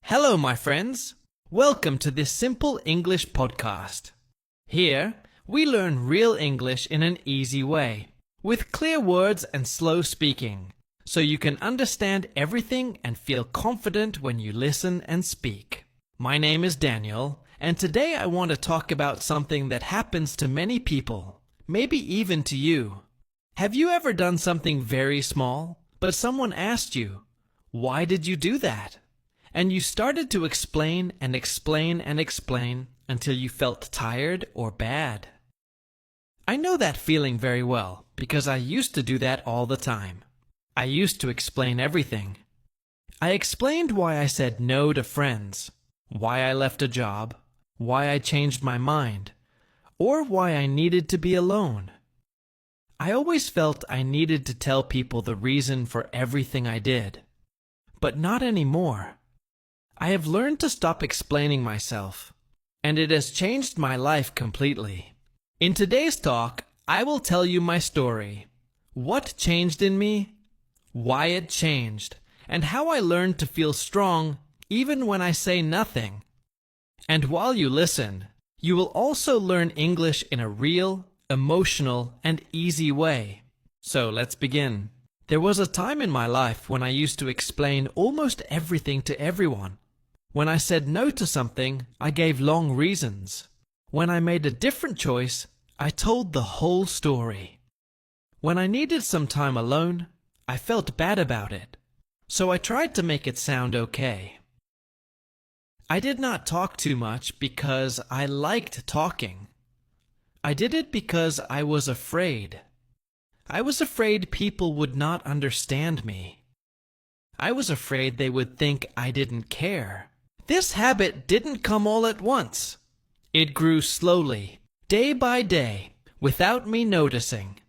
Hello, my friends. Welcome to this simple English podcast. Here, we learn real English in an easy way, with clear words and slow speaking, so you can understand everything and feel confident when you listen and speak. My name is Daniel, and today I want to talk about something that happens to many people, maybe even to you. Have you ever done something very small, but someone asked you, "Why did you do that?" And you started to explain and explain and explain until you felt tired or bad? I know that feeling very well because I used to do that all the time. I used to explain everything. I explained why I said no to friends, why I left a job, why I changed my mind, or why I needed to be alone. I always felt I needed to tell people the reason for everything I did. But not anymore. I have learned to stop explaining myself, and it has changed my life completely. In today's talk, I will tell you my story, what changed in me, why it changed, and how I learned to feel strong even when I say nothing. And while you listen, you will also learn English in a real, emotional, and easy way. So let's begin. There was a time in my life when I used to explain almost everything to everyone. When I said no to something, I gave long reasons. When I made a different choice, I told the whole story. When I needed some time alone, I felt bad about it, so I tried to make it sound okay. I did not talk too much because I liked talking. I did it because I was afraid. I was afraid people would not understand me. I was afraid they would think I didn't care. This habit didn't come all at once. It grew slowly, day by day, without me noticing.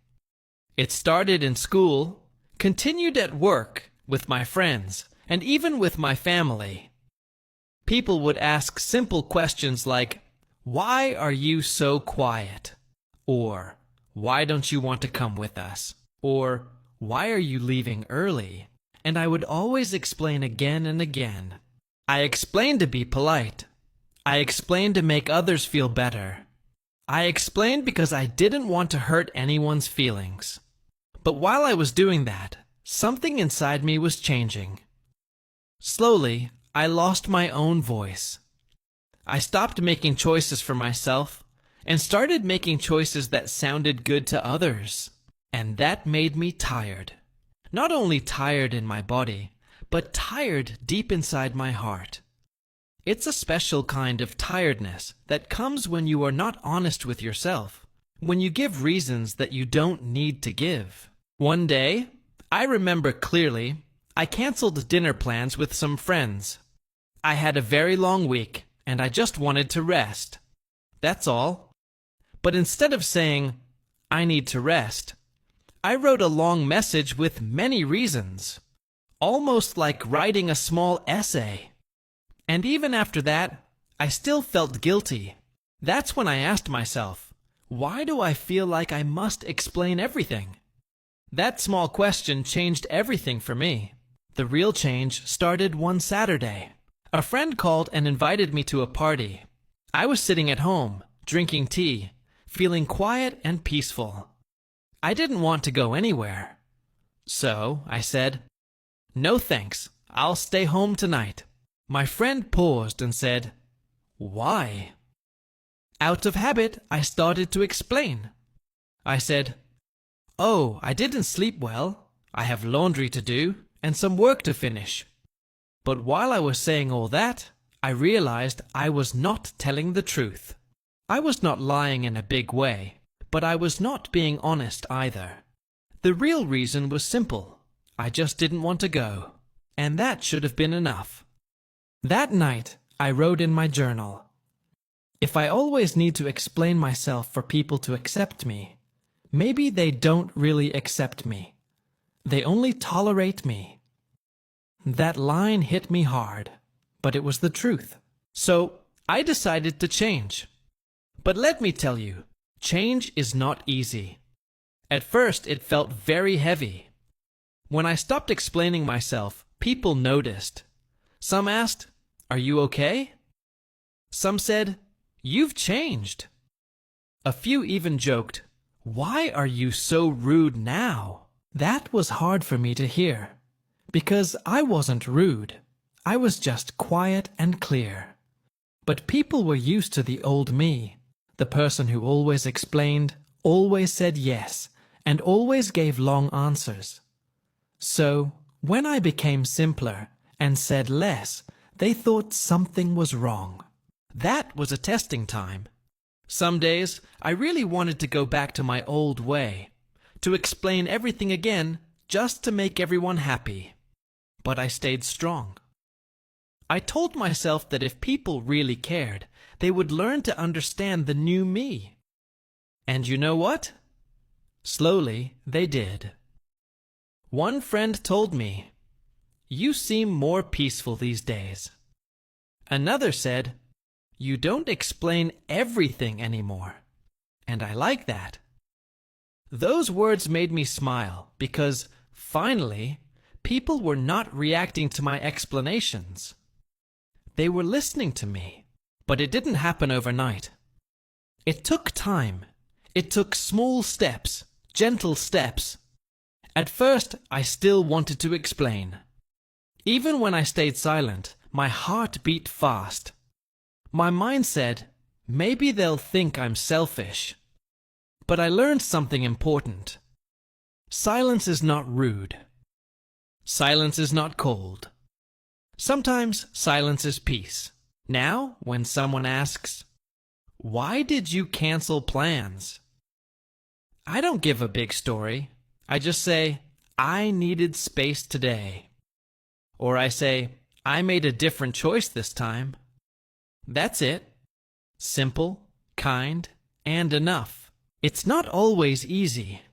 It started in school, continued at work, with my friends, and even with my family. People would ask simple questions like, "Why are you so quiet?" Or, "Why don't you want to come with us?" Or, "Why are you leaving early?" And I would always explain again and again. I explained to be polite. I explained to make others feel better. I explained because I didn't want to hurt anyone's feelings. But while I was doing that, something inside me was changing. Slowly, I lost my own voice. I stopped making choices for myself and started making choices that sounded good to others. And that made me tired. Not only tired in my body, but tired deep inside my heart. It's a special kind of tiredness that comes when you are not honest with yourself, when you give reasons that you don't need to give. One day, I remember clearly, I canceled dinner plans with some friends. I had a very long week, and I just wanted to rest. That's all. But instead of saying, "I need to rest," I wrote a long message with many reasons. Almost like writing a small essay. And even after that, I still felt guilty. That's when I asked myself, why do I feel like I must explain everything? That small question changed everything for me. The real change started one Saturday. A friend called and invited me to a party. I was sitting at home, drinking tea, feeling quiet and peaceful. I didn't want to go anywhere. So I said, "No thanks, I'll stay home tonight." My friend paused and said, "Why?" Out of habit, I started to explain. I said, "Oh, I didn't sleep well. I have laundry to do and some work to finish." But while I was saying all that, I realized I was not telling the truth. I was not lying in a big way, but I was not being honest either. The real reason was simple. I just didn't want to go, and that should have been enough. That night, I wrote in my journal, "If I always need to explain myself for people to accept me, maybe they don't really accept me. They only tolerate me." That line hit me hard, but it was the truth. So I decided to change. But let me tell you, change is not easy. At first, it felt very heavy. When I stopped explaining myself, people noticed. Some asked, "Are you okay?" Some said, "You've changed." A few even joked, "Why are you so rude now?" That was hard for me to hear, because I wasn't rude. I was just quiet and clear. But people were used to the old me, the person who always explained, always said yes, and always gave long answers. So, when I became simpler and said less, they thought something was wrong. That was a testing time. Some days, I really wanted to go back to my old way, to explain everything again just to make everyone happy. But I stayed strong. I told myself that if people really cared, they would learn to understand the new me. And you know what? Slowly, they did. One friend told me, "You seem more peaceful these days." Another said, "You don't explain everything anymore." And I like that. Those words made me smile because, finally, people were not reacting to my explanations. They were listening to me, but it didn't happen overnight. It took time. It took small steps, gentle steps. At first, I still wanted to explain. Even when I stayed silent, my heart beat fast. My mind said, maybe they'll think I'm selfish. But I learned something important. Silence is not rude. Silence is not cold. Sometimes silence is peace. Now, when someone asks, "Why did you cancel plans?" I don't give a big story. I just say, "I needed space today." Or I say, "I made a different choice this time." That's it. Simple, kind, and enough. It's not always easy.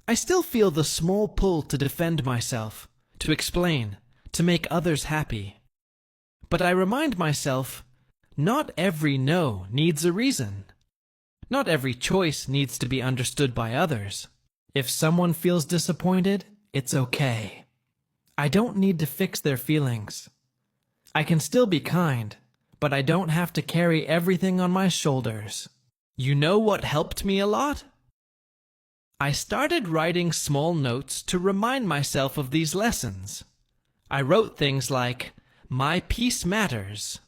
I still feel the small pull to defend myself, to explain, to make others happy. But I remind myself, not every no needs a reason. Not every choice needs to be understood by others. If someone feels disappointed, it's okay. I don't need to fix their feelings. I can still be kind, but I don't have to carry everything on my shoulders. You know what helped me a lot? I started writing small notes to remind myself of these lessons. I wrote things like, "My peace matters,"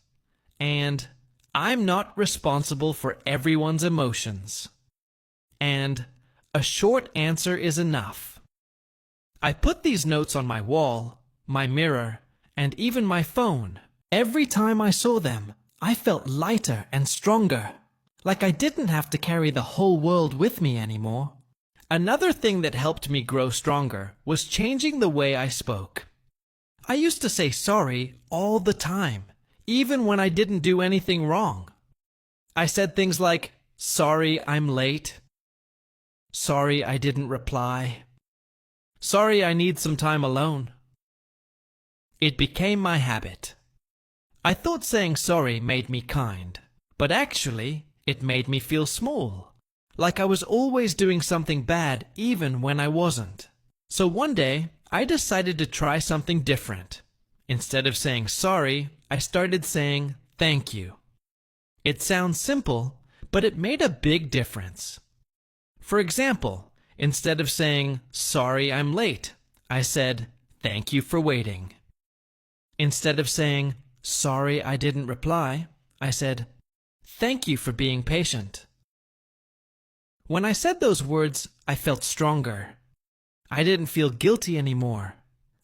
and "I'm not responsible for everyone's emotions," and "A short answer is enough." I put these notes on my wall, my mirror, and even my phone. Every time I saw them, I felt lighter and stronger, like I didn't have to carry the whole world with me anymore. Another thing that helped me grow stronger was changing the way I spoke. I used to say sorry all the time, even when I didn't do anything wrong. I said things like, "Sorry I'm late," "Sorry I didn't reply," "Sorry I need some time alone." It became my habit. I thought saying sorry made me kind, but actually, it made me feel small, like I was always doing something bad even when I wasn't. So one day, I decided to try something different. Instead of saying sorry, I started saying thank you. It sounds simple, but it made a big difference. For example, instead of saying sorry I'm late, I said thank you for waiting. Instead of saying sorry I didn't reply, I said thank you for being patient. When I said those words, I felt stronger. I didn't feel guilty anymore.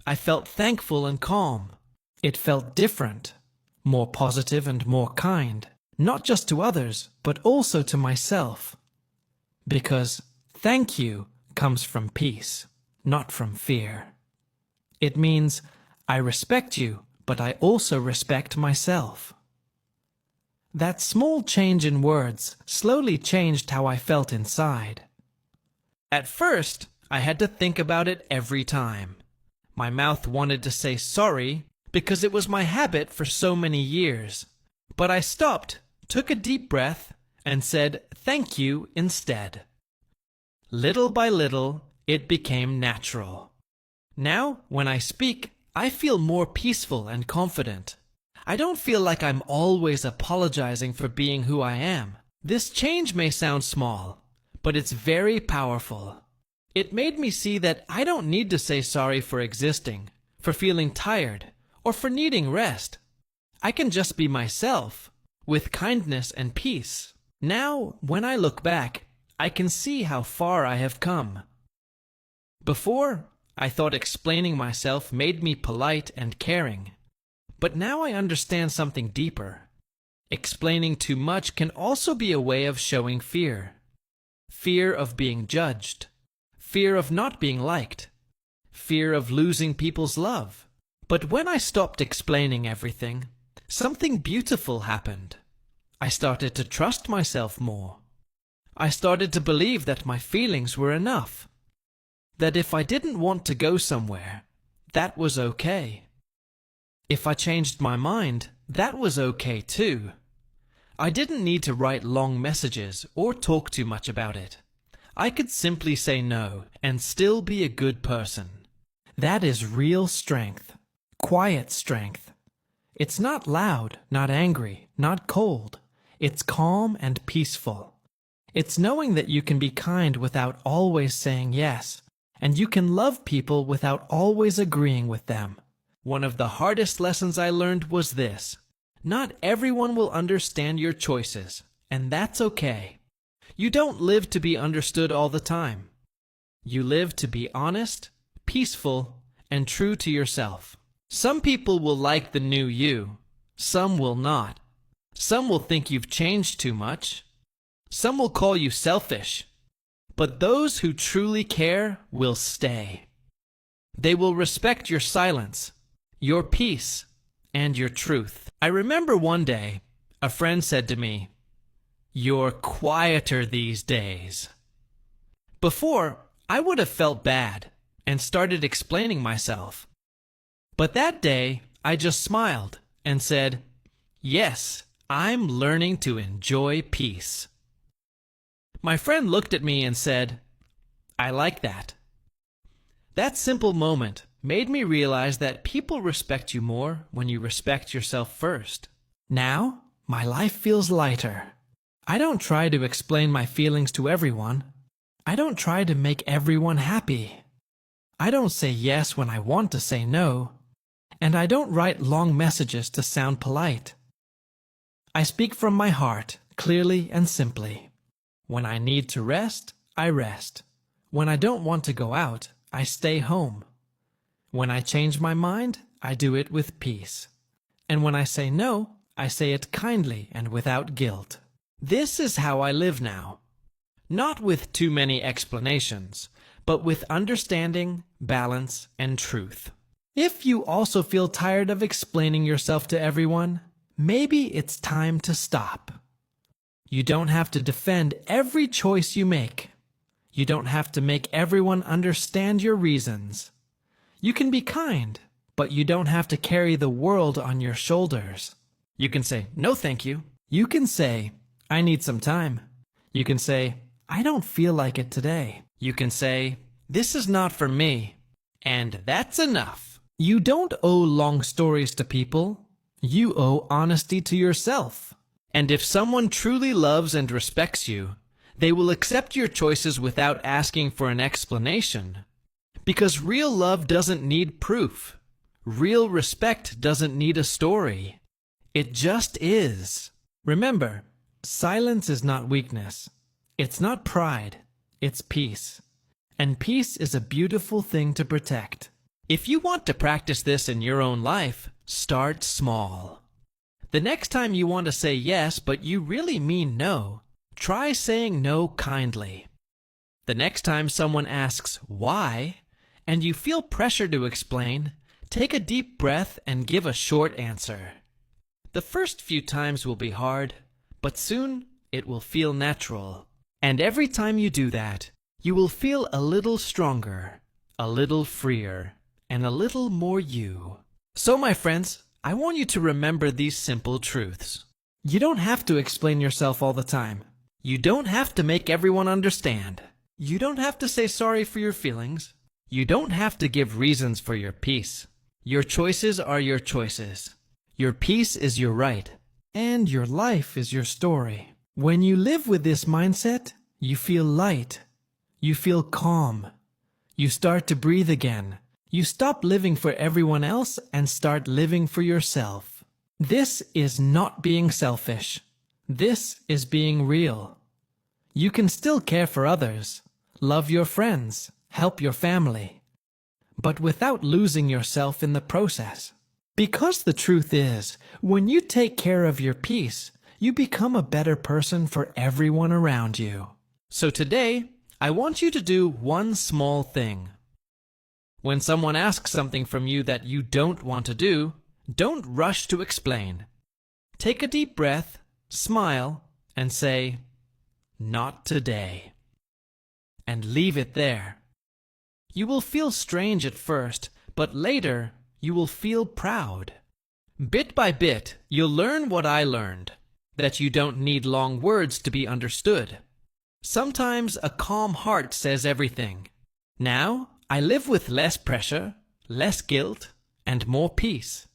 I felt thankful and calm. It felt different, more positive and more kind, not just to others, but also to myself. Because thank you comes from peace, not from fear. It means I respect you, but I also respect myself. That small change in words slowly changed how I felt inside. At first, I had to think about it every time. My mouth wanted to say sorry because it was my habit for so many years. But I stopped, took a deep breath, and said thank you instead. Little by little, it became natural. Now, when I speak, I feel more peaceful and confident. I don't feel like I'm always apologizing for being who I am. This change may sound small, but it's very powerful. It made me see that I don't need to say sorry for existing, for feeling tired, or for needing rest. I can just be myself, with kindness and peace. Now, when I look back, I can see how far I have come. Before, I thought explaining myself made me polite and caring. But now I understand something deeper. Explaining too much can also be a way of showing fear. Fear of being judged. Fear of not being liked. Fear of losing people's love. But when I stopped explaining everything, something beautiful happened. I started to trust myself more. I started to believe that my feelings were enough. That if I didn't want to go somewhere, that was okay. If I changed my mind, that was okay too. I didn't need to write long messages or talk too much about it. I could simply say no and still be a good person. That is real strength. Quiet strength. It's not loud, not angry, not cold. It's calm and peaceful. It's knowing that you can be kind without always saying yes, and you can love people without always agreeing with them. One of the hardest lessons I learned was this. Not everyone will understand your choices, and that's okay. You don't live to be understood all the time. You live to be honest, peaceful, and true to yourself. Some people will like the new you. Some will not. Some will think you've changed too much. Some will call you selfish. But those who truly care will stay. They will respect your silence, your peace, and your truth. I remember one day, a friend said to me, "You're quieter these days." Before, I would have felt bad and started explaining myself. But that day, I just smiled and said, "Yes, I'm learning to enjoy peace." My friend looked at me and said, "I like that." That simple moment made me realize that people respect you more when you respect yourself first. Now, my life feels lighter. I don't try to explain my feelings to everyone. I don't try to make everyone happy. I don't say yes when I want to say no. And I don't write long messages to sound polite. I speak from my heart, clearly and simply. When I need to rest, I rest. When I don't want to go out, I stay home. When I change my mind, I do it with peace. And when I say no, I say it kindly and without guilt. This is how I live now. Not with too many explanations, but with understanding, balance, and truth. If you also feel tired of explaining yourself to everyone, maybe it's time to stop. You don't have to defend every choice you make. You don't have to make everyone understand your reasons. You can be kind, but you don't have to carry the world on your shoulders. You can say, "No, thank you." You can say, "I need some time." You can say, "I don't feel like it today." You can say, "This is not for me." And that's enough. You don't owe long stories to people. You owe honesty to yourself. And if someone truly loves and respects you, they will accept your choices without asking for an explanation. Because real love doesn't need proof. Real respect doesn't need a story. It just is. Remember, silence is not weakness. It's not pride. It's peace. And peace is a beautiful thing to protect. If you want to practice this in your own life, start small. The next time you want to say yes, but you really mean no, try saying no kindly. The next time someone asks why, and you feel pressure to explain, take a deep breath and give a short answer. The first few times will be hard, but soon it will feel natural. And every time you do that, you will feel a little stronger, a little freer, and a little more you. So, my friends, I want you to remember these simple truths. You don't have to explain yourself all the time. You don't have to make everyone understand. You don't have to say sorry for your feelings. You don't have to give reasons for your peace. Your choices are your choices. Your peace is your right. And your life is your story. When you live with this mindset, you feel light. You feel calm. You start to breathe again. You stop living for everyone else and start living for yourself. This is not being selfish. This is being real. You can still care for others, love your friends, help your family, but without losing yourself in the process. Because the truth is, when you take care of your peace, you become a better person for everyone around you. So today, I want you to do one small thing. When someone asks something from you that you don't want to do, don't rush to explain. Take a deep breath, smile, and say, "Not today." And leave it there. You will feel strange at first, but later you will feel proud. Bit by bit, you'll learn what I learned, that you don't need long words to be understood. Sometimes a calm heart says everything. Now, I live with less pressure, less guilt, and more peace.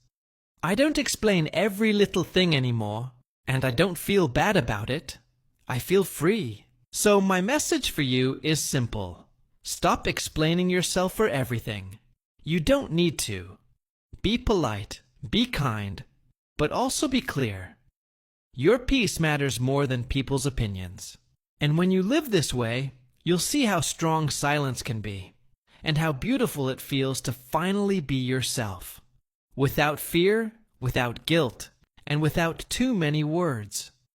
I don't explain every little thing anymore, and I don't feel bad about it. I feel free. So my message for you is simple. Stop explaining yourself for everything. You don't need to. Be polite, be kind, but also be clear. Your peace matters more than people's opinions. And when you live this way, you'll see how strong silence can be, and how beautiful it feels to finally be yourself, without fear, without guilt, and without too many words.